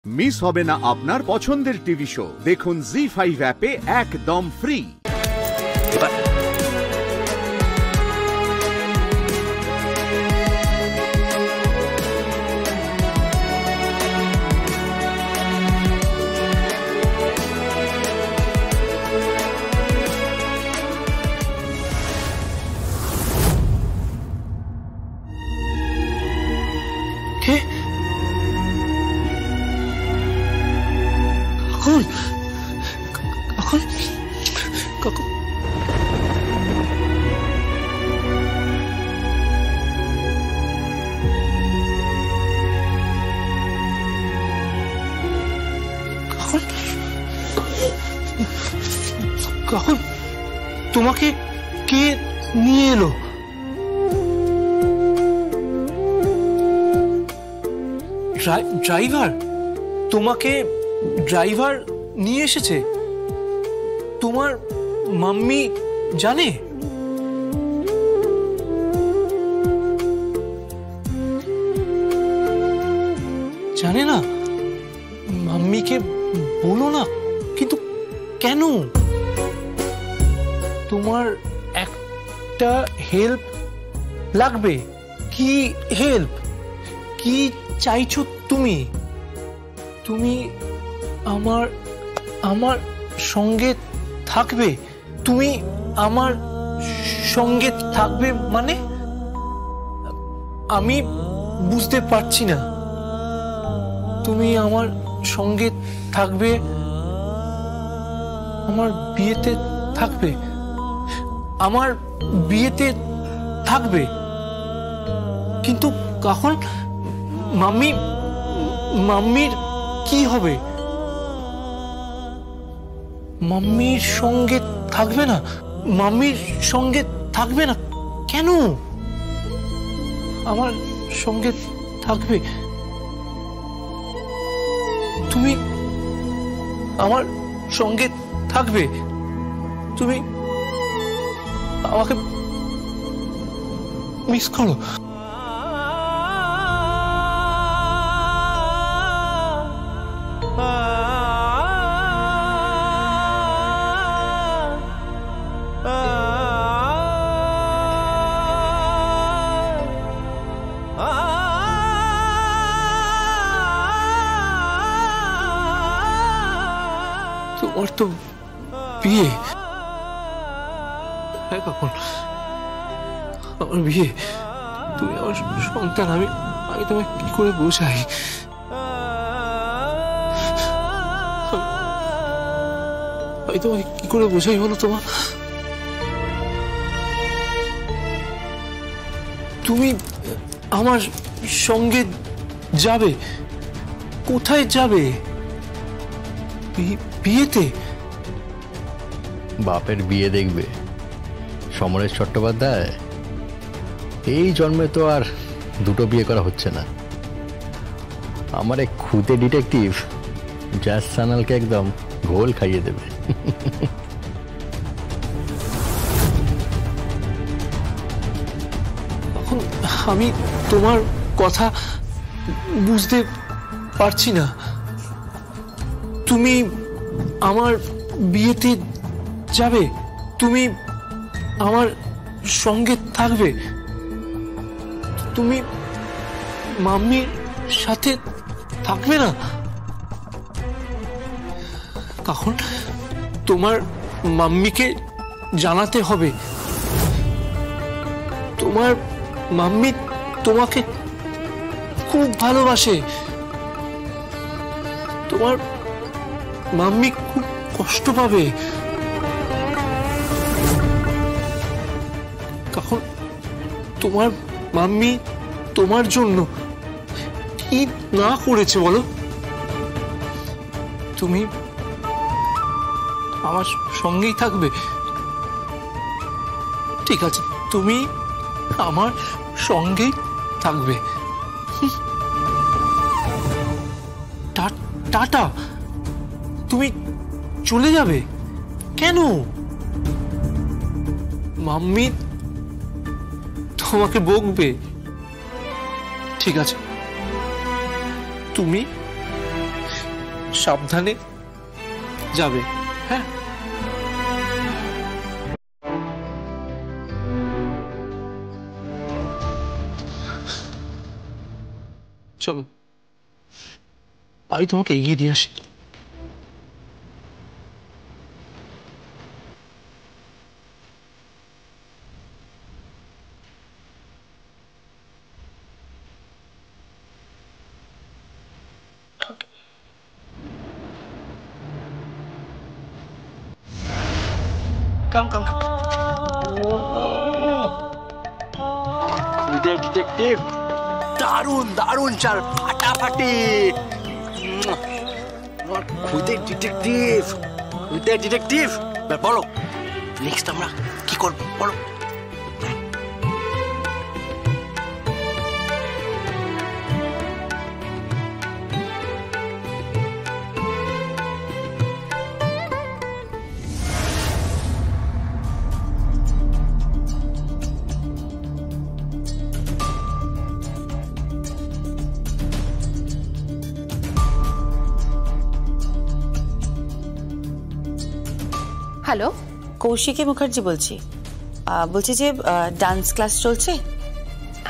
Miss হবে না আপনার পছন্দের টিভি শো। দেখুন জি5 অ্যাপে একদম ফ্রি। কাকুন, তোমাকে কে নিয়ে এলো? ড্রাইভার? তোমাকে ড্রাইভার নিয়ে এসেছে? তোমার মাম্মি জানে? জানে না? মাম্মিকে বলো না। কিন্তু কেন? তোমার একটা হেল্প লাগবে। কি হেল্প? কি চাইছো তুমি? তুমি আমার আমার সঙ্গে থাকবে? তুমি আমার সঙ্গে থাকবে মানে? আমি বুঝতে পারছি না। তুমি আমার সঙ্গে থাকবে, আমার বিয়েতে থাকবে, আমার বিয়েতে থাকবে। কিন্তু কখন? মাম্মির কি হবে? মাম্মির সঙ্গে থাকবে না? মাম্মির সঙ্গে থাকবে না কেন? আমার সঙ্গে থাকবে। তুমি আমার সঙ্গে থাকবে। তুমি আমাকে মিস করো। তোমার তো বিয়ে। হ্যাঁ কাকুন, আমার বিয়ে। তুমি আমার সন্তান। আমি তোমায় কি করে বোঝাই? আমি তোমায় কি করে বোঝাই বলো তোমার? তুমি আমার সঙ্গে যাবে। কোথায় যাবে? বিয়েতে? বাপের বিয়ে দেখবে সমরেশ চট্টোপাধ্যায়? এই জন্মে তো আর দুটো বিয়ে করা হচ্ছে না। আমার এক খুদে ডিটেকটিভ জ্যাজ সানালকে একদম ঘোল খাইয়ে দেবে। এখন আমি তোমার কথা বুঝতে পারছি না। তুমি আমার বিয়েতে যাবে? তুমি আমার সঙ্গে থাকবে? তুমি মাম্মির সাথে থাকবে না? কখন? তোমার মাম্মিকে জানাতে হবে। তোমার মাম্মি তোমাকে খুব ভালোবাসে। তোমার মাম্মি খুব কষ্ট পাবে। কখন? তোমার মাম্মি তোমার জন্য কি না করেছে বলো? তুমি আমার সঙ্গেই থাকবে। ঠিক আছে, তুমি আমার সঙ্গেই থাকবে। টাটা। তুমি চলে যাবে কেন? মাম্মি তোমাকে বকবে। ঠিক আছে, তুমি সাবধানে যাবে। হ্যাঁ, চলো আমি তোমাকে এগিয়ে দিয়ে আসি। Come. ডিটেকটিভ দারুণ চাল, ফাটাফাটি। খুদের ডিটেকটিভ বলো নেক্সট আমরা কি করবো বলো। হ্যালো, কৌশিকী মুখার্জি বলছি। বলছি যে ডান্স ক্লাস চলছে?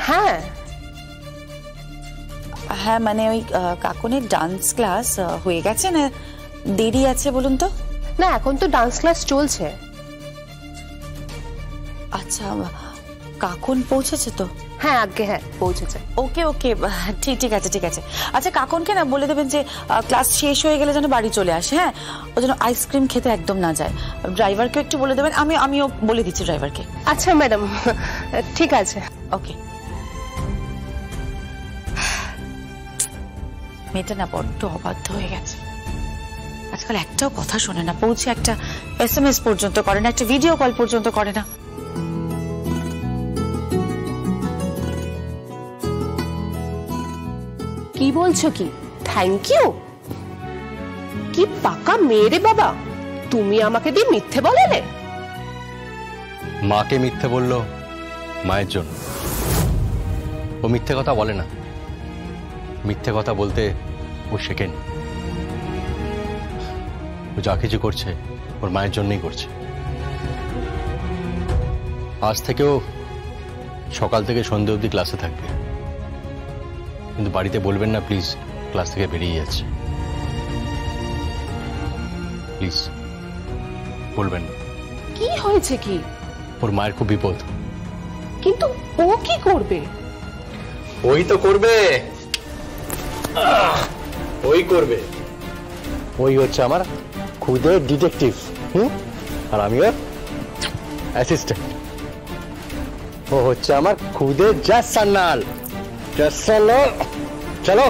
হ্যাঁ, মানে ওই কাকুনের ডান্স ক্লাস হয়ে গেছে না দেরি আছে বলুন তো? না, এখন তো ডান্স ক্লাস চলছে। আচ্ছা, কাকুন পৌঁছেছে তো? হ্যাঁ আগে হ্যাঁ পৌঁছেছে। ওকে ঠিক আছে। আচ্ছা, কাকুনকে না বলে দেবেন যে ক্লাস শেষ হয়ে গেলে যেন বাড়ি চলে আসে। হ্যাঁ, ও যেন আইসক্রিম খেতে একদম না যায়। ড্রাইভারকে একটু বলে দেবেন, আমিও বলে দিচ্ছি ড্রাইভারকে। আচ্ছা ম্যাডাম, ঠিক আছে। ওকে। মেয়েটা না বড্ড অবাধ্য হয়ে গেছে, আজকাল একটাও কথা শোনে না। পৌঁছে একটা SMS পর্যন্ত করে না, একটা ভিডিও কল পর্যন্ত করে না। কি বলছো কি? Thank you? কি পাকা মেয়ে রে বাবা, তুমি আমাকে দিয়ে মিথ্যে বলালে। মাকে মিথ্যে বললো মায়ের জন্য। ও মিথ্যে কথা বলে না, মিথ্যে কথা বলতে ও শেখেনি। ও যা কিছু করছে ওর মায়ের জন্যই করছে। আজ থেকেও সকাল থেকে সন্ধ্যে অবধি ক্লাসে থাকবে, কিন্তু বাড়িতে বলবেন না প্লিজ ক্লাস থেকে বেরিয়ে যাচ্ছে। প্লিজ বলবেন না। কি হয়েছে কি? ওর মায়ের খুব বিপদ। কিন্তু ও কি করবে? ওই তো করবে, ওই হচ্ছে আমার খুদে ডিটেকটিভ। আর আমি ওর অ্যাসিস্ট্যান্ট। ও হচ্ছে আমার খুদে জাজ সান্নাল। চলো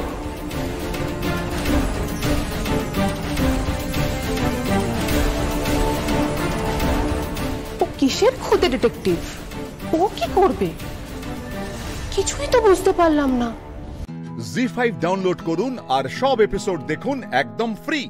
ও কিসের খুদে ডিটেকটিভ? ও কি করবে? কিছুই তো বুঝতে পারলাম না। জি5 ডাউনলোড করুন আর সব এপিসোড দেখুন একদম ফ্রি।